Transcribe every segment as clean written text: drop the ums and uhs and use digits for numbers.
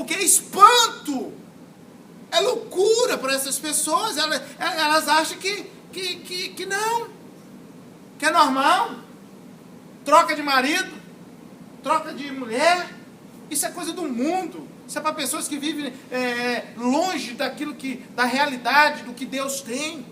porque é espanto, é loucura para essas pessoas. Elas acham que não, que é normal. Troca de marido, troca de mulher, isso é coisa do mundo. Isso é para pessoas que vivem longe da realidade, do que Deus tem.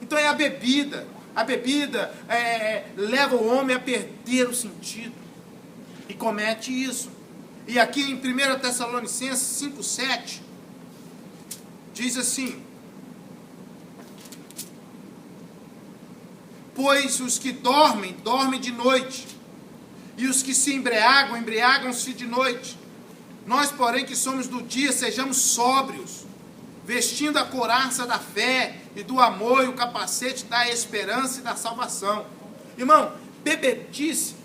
Então é a bebida. A bebida leva o homem a perder o sentido. E comete isso. E aqui em 1 Tessalonicenses 5,7, diz assim: pois os que dormem, dormem de noite, e os que se embriagam, embriagam-se de noite. Nós, porém, que somos do dia, sejamos sóbrios, vestindo a couraça da fé e do amor e o capacete da esperança e da salvação. Irmão, bebedice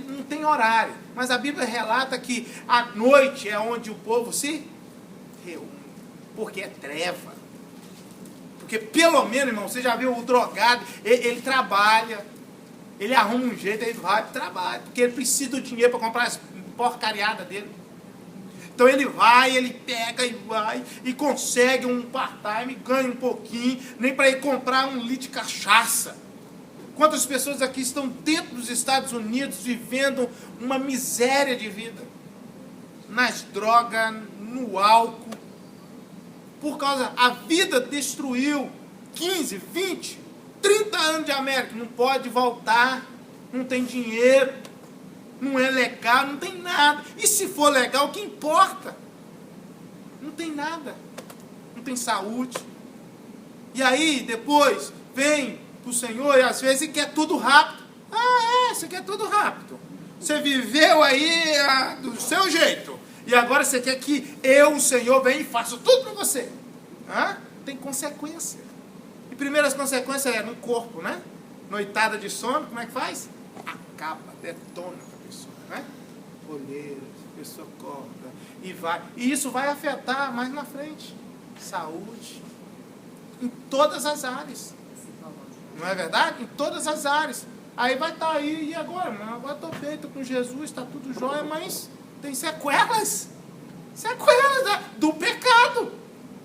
não tem horário, mas a Bíblia relata que a noite é onde o povo se reúne, porque é treva. Porque pelo menos, irmão, você já viu o drogado, ele trabalha, ele arruma um jeito, ele vai para o trabalho, porque ele precisa do dinheiro para comprar as porcariadas dele. Então ele vai, ele pega e vai, e consegue um part-time, ganha um pouquinho, nem para ir comprar um litro de cachaça. Quantas pessoas aqui estão dentro dos Estados Unidos vivendo uma miséria de vida? Nas drogas, no álcool. Por causa, a vida destruiu 15, 20, 30 anos de América. Não pode voltar, não tem dinheiro, não é legal, não tem nada. E se for legal, o que importa? Não tem nada. Não tem saúde. E aí, depois, vem o Senhor e às vezes quer tudo rápido. Você quer tudo rápido. Você viveu aí do seu jeito. E agora você quer que eu, o Senhor, venha e faça tudo para você. Tem consequência. E primeiras consequências no corpo, né? Noitada de sono, como é que faz? Acaba, detona com a pessoa, né? Olheiras, a pessoa corta e vai. E isso vai afetar mais na frente. Saúde. Em todas as áreas. Não é verdade? Em todas as áreas. Aí vai estar aí, e agora? Agora estou bem, estou com Jesus, está tudo jóia, mas tem sequelas. Sequelas do pecado.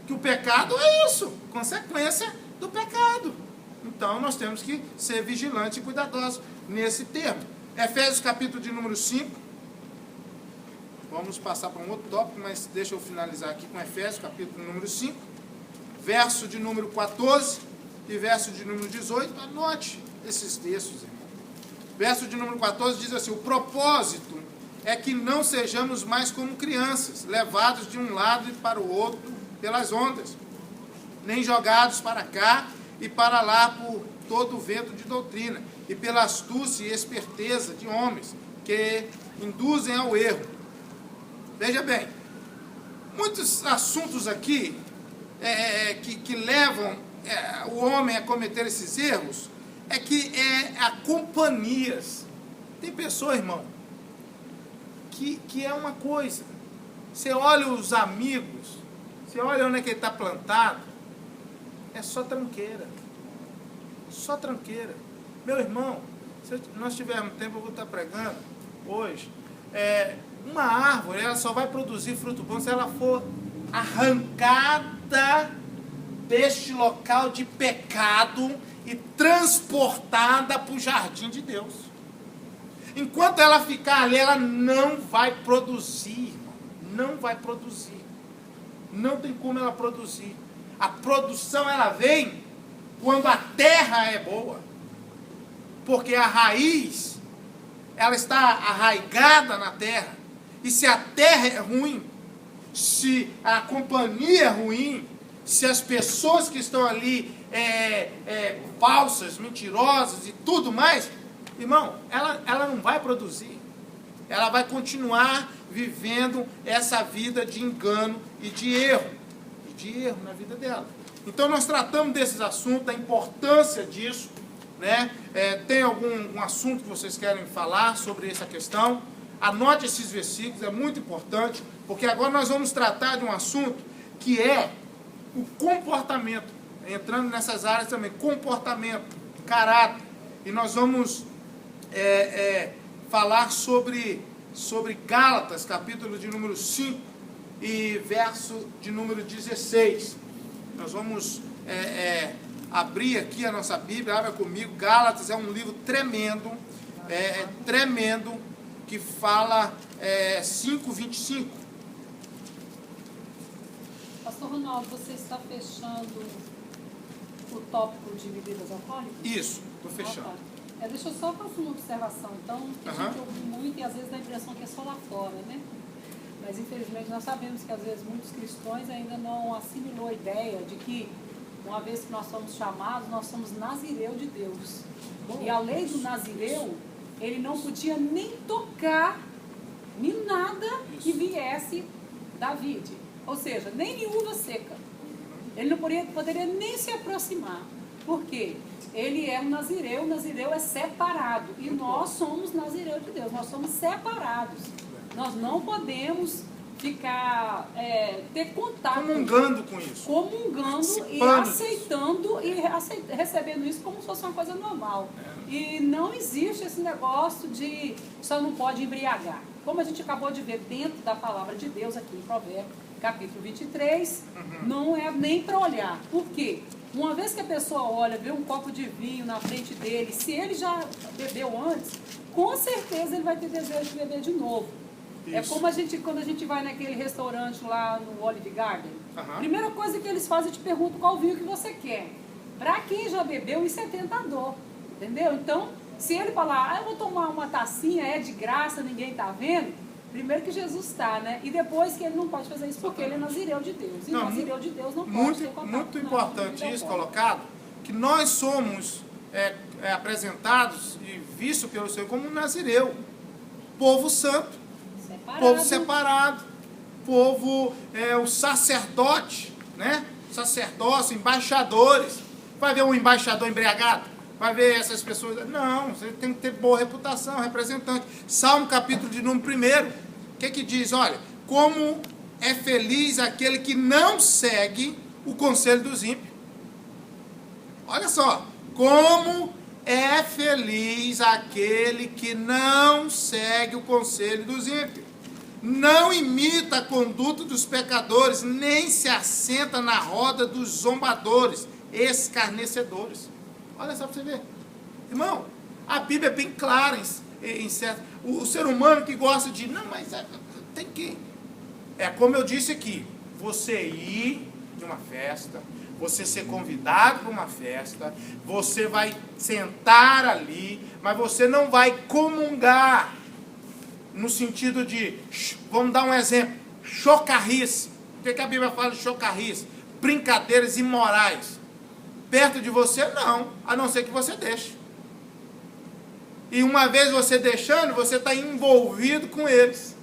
Que o pecado é isso, consequência do pecado. Então nós temos que ser vigilantes e cuidadosos nesse termo. Efésios capítulo de número 5. Vamos passar para um outro tópico, mas deixa eu finalizar aqui com Efésios capítulo número 5. Verso de número 14 e verso de número 18. Anote esses textos, irmão. Verso de número 14 diz assim: o propósito é que não sejamos mais como crianças, levados de um lado e para o outro pelas ondas, nem jogados para cá e para lá por todo o vento de doutrina, e pela astúcia e esperteza de homens que induzem ao erro. Veja bem, muitos assuntos aqui que levam o homem a cometer esses erros a companhias. Tem pessoa, irmão, que é uma coisa. Você olha os amigos, você olha onde é que ele está plantado, é só tranqueira. Só tranqueira. Meu irmão, se nós tivermos tempo, eu vou estar pregando hoje. Uma árvore, ela só vai produzir fruto bom se ela for arrancada deste local de pecado e transportada para o jardim de Deus. Enquanto ela ficar ali, ela não vai produzir, irmão. Não vai produzir. Não tem como ela produzir. A produção, ela vem quando a terra é boa. Porque a raiz, ela está arraigada na terra. E se a terra é ruim, se a companhia é ruim, se as pessoas que estão ali falsas, mentirosas e tudo mais, irmão, ela não vai produzir. Ela vai continuar vivendo essa vida de engano e de erro. E de erro na vida dela. Então nós tratamos desses assuntos, da importância disso, né? Tem algum assunto que vocês querem falar sobre essa questão? Anote esses versículos, é muito importante, porque agora nós vamos tratar de um assunto que é o comportamento, entrando nessas áreas também, comportamento, caráter, e nós vamos falar sobre Gálatas, capítulo de número 5, e verso de número 16. Nós vamos abrir aqui a nossa Bíblia, abra comigo. Gálatas é um livro tremendo, tremendo, que fala 5:25. Pastor Ronaldo, você está fechando o tópico de bebidas alcoólicas? Isso, estou fechando. Deixa eu só fazer uma observação, então, que a gente ouve muito e às vezes dá a impressão que é só lá fora, né? Mas infelizmente nós sabemos que às vezes muitos cristãos ainda não assimilou a ideia de que, uma vez que nós somos chamados, nós somos nazireu de Deus. E a lei do nazireu, ele não podia nem tocar em nada que viesse da vide. Ou seja, nem em uva seca. Ele não poderia nem se aproximar. Por quê? Ele é um nazireu, o nazireu é separado. E nós somos nazireu de Deus, nós somos separados. Nós não podemos ficar, ter contato. Comungando com isso. Comungando e aceitando e recebendo isso como se fosse uma coisa normal. E não existe esse negócio de só não pode embriagar. Como a gente acabou de ver dentro da palavra de Deus aqui em Provérbios, capítulo 23, não é nem para olhar. Por quê? Uma vez que a pessoa olha, vê um copo de vinho na frente dele, se ele já bebeu antes, com certeza ele vai ter desejo de beber de novo. Isso. É como quando a gente vai naquele restaurante lá no Olive Garden. Primeira coisa que eles fazem, te perguntam qual vinho que você quer. Para quem já bebeu, isso é tentador. Entendeu? Então, se ele falar, eu vou tomar uma tacinha, é de graça, ninguém está vendo, primeiro que Jesus está, né? E depois que ele não pode fazer isso porque ele é nazireu de Deus. E nazireu de Deus não pode ter contato. Muito importante isso colocado, que nós somos apresentados e vistos pelo Senhor como um nazireu. Povo santo, povo separado, povo, o sacerdote, né? Sacerdócio, embaixadores. Vai ver um embaixador embriagado? Vai ver essas pessoas? Não, você tem que ter boa reputação, representante. Salmo capítulo de número 1, o que diz? Olha, como é feliz aquele que não segue o conselho dos ímpios. Olha só, como é feliz aquele que não segue o conselho dos ímpios. Não imita a conduta dos pecadores, nem se assenta na roda dos zombadores, escarnecedores. Olha só para você ver. Irmão, a Bíblia é bem clara em certo. O ser humano que gosta de... Não, mas tem que... É como eu disse aqui. Você ir de uma festa, você ser convidado para uma festa, você vai sentar ali, mas você não vai comungar. No sentido de... Vamos dar um exemplo. Chocarrice. O que a Bíblia fala de chocarrice? Brincadeiras imorais. Perto de você, não, a não ser que você deixe. E uma vez você deixando, você está envolvido com eles.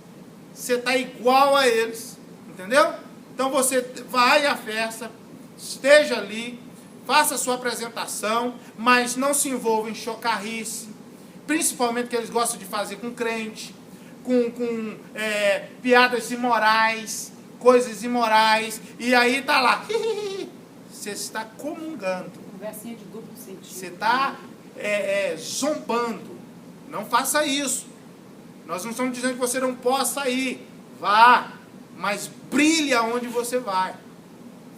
Você está igual a eles. Entendeu? Então você vai à festa, esteja ali, faça a sua apresentação, mas não se envolva em chocarrice. Principalmente que eles gostam de fazer com crente, com piadas imorais, coisas imorais. E aí está lá... Você está comungando. Conversinha de duplo sentido. Você está zombando. Não faça isso. Nós não estamos dizendo que você não possa ir. Vá, mas brilhe aonde você vai.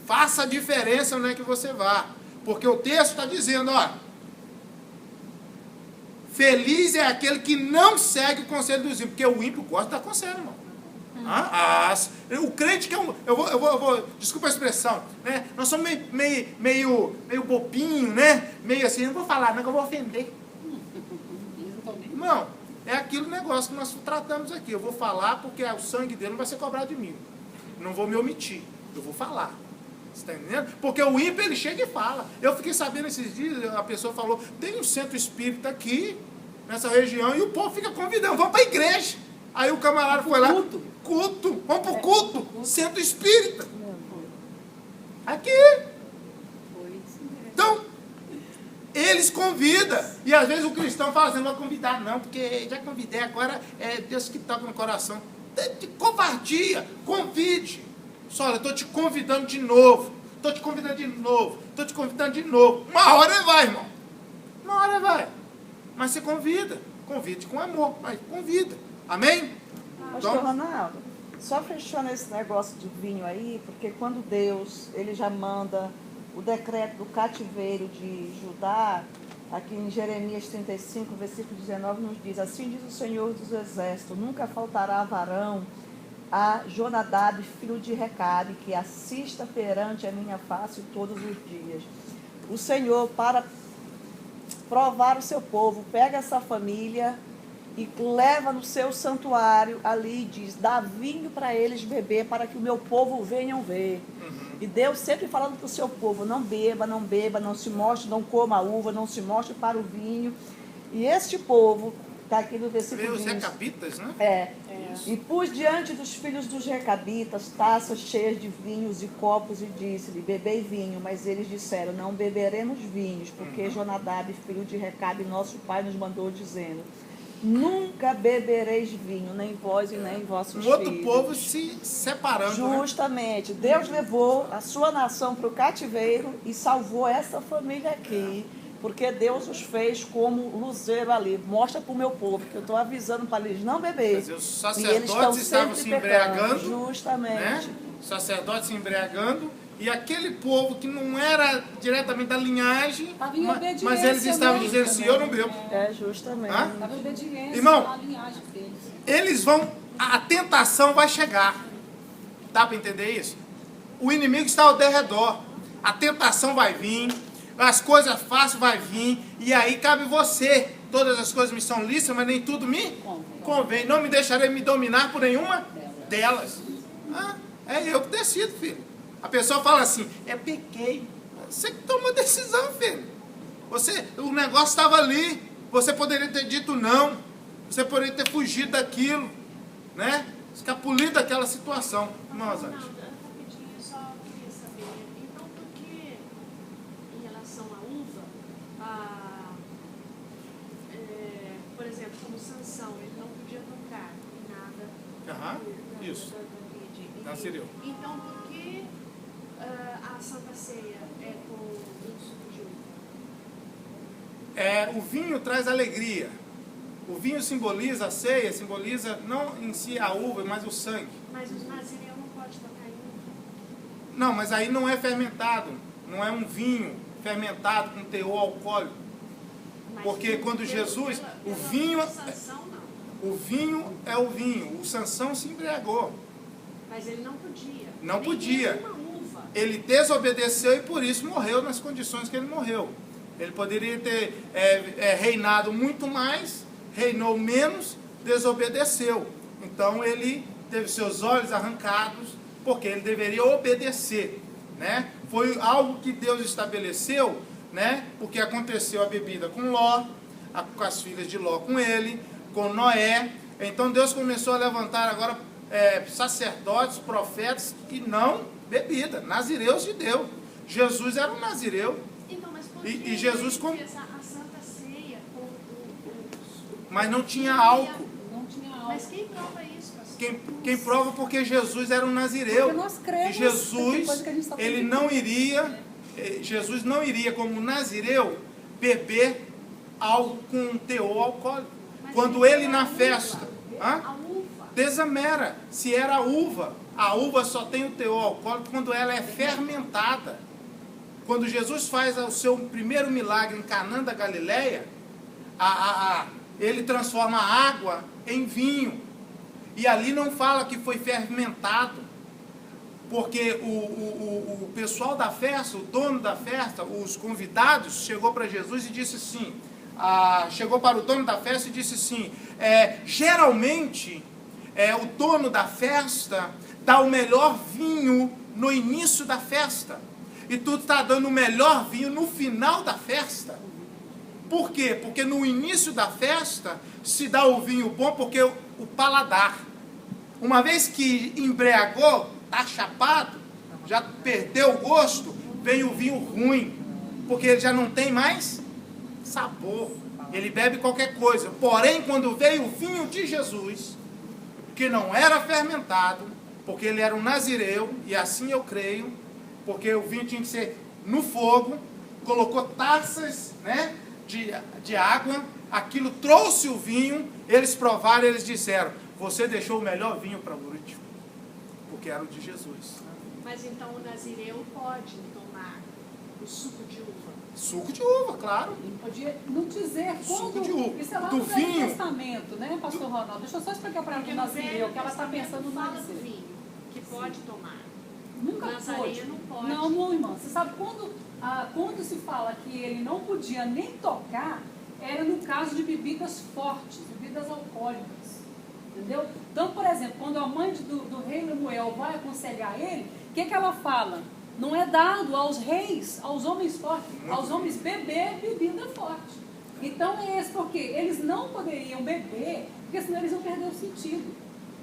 Faça a diferença onde é que você vá. Porque o texto está dizendo, ó, feliz é aquele que não segue o conselho dos ímpios. Porque o ímpio gosta da conselho, irmão. O crente que é eu vou, desculpa a expressão, né? Nós somos meio bobinho, né? Meio assim, não vou falar, não, que eu vou ofender. Irmão, é aquele negócio que nós tratamos aqui. Eu vou falar porque o sangue dele não vai ser cobrado de mim. Não vou me omitir, eu vou falar. Você está entendendo? Porque o ímpio, ele chega e fala. Eu fiquei sabendo esses dias, a pessoa falou, tem um centro espírita aqui, nessa região, e o povo fica convidando, vamos para a igreja. Aí o camarada foi lá, culto, vamos para o culto, centro espírita. Aqui. Então, eles convidam. E às vezes o cristão fala assim, não vou convidar não, porque já convidei, agora é Deus que toca no coração. De covardia, convide. Só, olha, estou te convidando de novo. Estou te convidando de novo. Estou te convidando de novo. Uma hora vai, irmão. Uma hora vai. Mas você convida. Convide com amor, mas convida. Amém? Pastor Ronaldo, Só fechando esse negócio de vinho aí, porque quando Deus, ele já manda o decreto do cativeiro de Judá, aqui em Jeremias 35, versículo 19, nos diz: assim diz o Senhor dos Exércitos, nunca faltará varão a Jonadab, filho de Recabe, que assista perante a minha face todos os dias. O Senhor, para provar o seu povo, pega essa família e leva no seu santuário ali e diz: dá vinho para eles beber, para que o meu povo venham ver. E Deus sempre falando para o seu povo: não beba, não beba, não se mostre, não coma a uva, não se mostre para o vinho. E este povo, está aqui no versículo 20. Os recabitas, né? E pus diante dos filhos dos recabitas taças cheias de vinhos e copos, e disse-lhe: bebei vinho. Mas eles disseram: não beberemos vinhos, porque Jonadab, filho de Recabe, nosso pai, nos mandou, dizendo: nunca bebereis vinho, nem vós e nem vossos filhos. Outro povo se separando. Justamente. Né? Deus levou a sua nação para o cativeiro e salvou essa família aqui. Porque Deus os fez como luzeiro ali. Mostra para o meu povo que eu estou avisando para eles não beber. Quer dizer, os sacerdotes estavam se embriagando. Justamente. Né? Os sacerdotes se embriagando. E aquele povo que não era diretamente da linhagem, mas eles estavam dizendo assim: eu não bebo. Justamente. Estava em obediência Irmão, à linhagem deles. Eles vão, a tentação vai chegar. Dá para entender isso? O inimigo está ao derredor. A tentação vai vir, as coisas fáceis vai vir, e aí cabe você. Todas as coisas me são lícitas, mas nem tudo me convém. Não me deixarei me dominar por nenhuma delas. É eu que decido, filho. A pessoa fala assim: pequei. Você que toma a decisão, filho. O negócio estava ali. Você poderia ter dito não. Você poderia ter fugido daquilo, né? Escapulido daquela situação. Rapidinho, só queria saber. Então, por que, em relação à uva, por exemplo, como Sansão, ele não podia tocar em nada. Isso. Nasceu. Então, por que a Santa Ceia é com o suco de uva? O vinho traz alegria. O vinho simboliza a ceia, simboliza não em si a uva, mas o sangue. Mas os nazireus não podem tocar em uva? Não, mas aí não é fermentado. Não é um vinho fermentado com teor alcoólico. Porque quando Jesus... O vinho é o vinho. O Sansão se embriagou. Mas ele não podia. Não podia. Ele desobedeceu e por isso morreu nas condições que ele morreu. Ele poderia ter reinado muito mais, reinou menos, desobedeceu. Então ele teve seus olhos arrancados, porque ele deveria obedecer, né? Foi algo que Deus estabeleceu, né? Porque aconteceu a bebida com Ló, com as filhas de Ló com ele, com Noé. Então Deus começou a levantar agora sacerdotes, profetas, e não bebida, nazireus de Deus. Jesus era um nazireu. Então, mas por e Jesus fez a Santa Ceia com mas não tinha álcool. Não tinha álcool. Mas quem prova isso, pastor? Quem prova porque Jesus era um nazireu. Porque nós cremos. E Jesus, ele não iria, Jesus não iria como nazireu beber algo com teor alcoólico. Mas quando ele na festa, a uva. desamera, se era uva, a uva só tem o teor alcoólico quando ela é fermentada. Quando Jesus faz o seu primeiro milagre em Canaã da Galileia, ele transforma a água em vinho. E ali não fala que foi fermentado, porque o pessoal da festa, o dono da festa, os convidados, chegou para Jesus e disse assim, chegou para o dono da festa e disse assim, geralmente o dono da festa dá o melhor vinho no início da festa, e tu está dando o melhor vinho no final da festa. Por quê? Porque no início da festa se dá o vinho bom, porque o paladar, uma vez que embriagou, está chapado, já perdeu o gosto, vem o vinho ruim, porque ele já não tem mais sabor, ele bebe qualquer coisa. Porém, quando veio o vinho de Jesus, que não era fermentado, porque ele era um nazireu, e assim eu creio, porque o vinho tinha que ser no fogo, colocou taças, né, de água, aquilo trouxe o vinho, eles provaram, eles disseram, você deixou o melhor vinho para o último. que era o de Jesus. Mas então o nazireu pode tomar o suco de uva? Suco de uva, claro. Ele podia não dizer Suco quando. de uva. Isso é lá Do no Velho vinho. Testamento, né, pastor Ronaldo? Deixa eu só explicar para ela Porque do no Nazireu, Velho que ela está Testamento pensando no fala do Nazireu. vinho, que pode tomar. Nunca Nazareno pôde. não pode. Não, não, irmã. Você sabe, quando se fala que ele não podia nem tocar, era no caso de bebidas fortes, bebidas alcoólicas. Entendeu? Então, por exemplo, quando a mãe do rei Lemuel vai aconselhar ele, o que ela fala? Não é dado aos reis, aos homens fortes, aos homens beber bebida forte. Então é esse porque eles não poderiam beber, porque senão eles iam perder o sentido.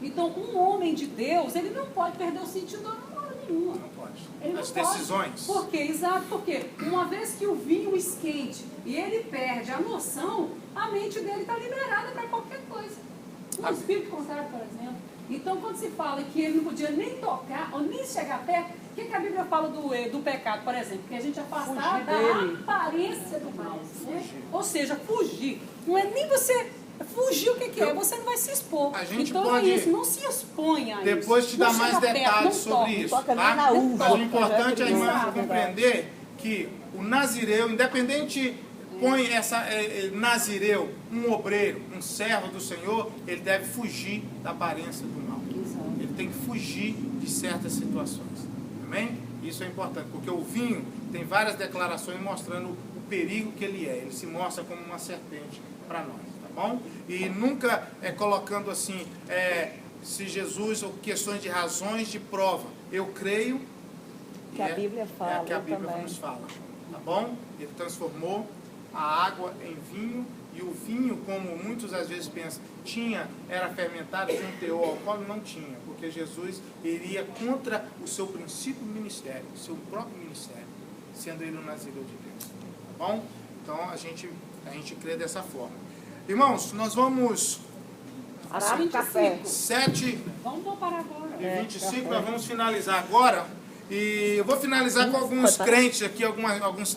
Então um homem de Deus, ele não pode perder o sentido na hora nenhuma. Não pode. Ele não As pode. decisões. Por quê? Exato, porque uma vez que o vinho esquente e ele perde a noção, a mente dele está liberada para qualquer coisa. Um espírito contrário, por exemplo. Então, quando se fala que ele não podia nem tocar ou nem chegar perto, o que a Bíblia fala do pecado, por exemplo? Que a gente afastar Fugir da dele. aparência do mal. Né? Ou seja, fugir. Não é nem você fugir o que é, você não vai se expor. A gente então pode- é isso, não se exponha a isso. Depois te Não dar mais chega perto, detalhes não sobre toque. isso. toca nem Tá? na uva. Mas o importante é a irmã Exato. compreender que o nazireu, independente, põe essa nazireu, um obreiro, um servo do Senhor, ele deve fugir da aparência do mal. Exato. Ele tem que fugir de certas situações. Amém? Isso é importante, porque o vinho tem várias declarações mostrando o perigo que ele é. Ele se mostra como uma serpente para nós, tá bom? E nunca colocando assim, se Jesus, ou questões de razões de prova. Eu creio Que a Bíblia fala, que a eu Bíblia também. nos fala, tá bom? Ele transformou a água em vinho, e o vinho, como muitos às vezes pensam, era fermentado, tinha um teor alcoólico, não tinha, porque Jesus iria contra o seu princípio ministério, o seu próprio ministério, sendo ele o nazireu de Deus, tá bom? Então a gente crê dessa forma. Irmãos, nós vamos Parar o café. 7 Vamos parar agora. e 25, nós vamos finalizar agora. E eu vou finalizar com alguns crentes aqui, alguns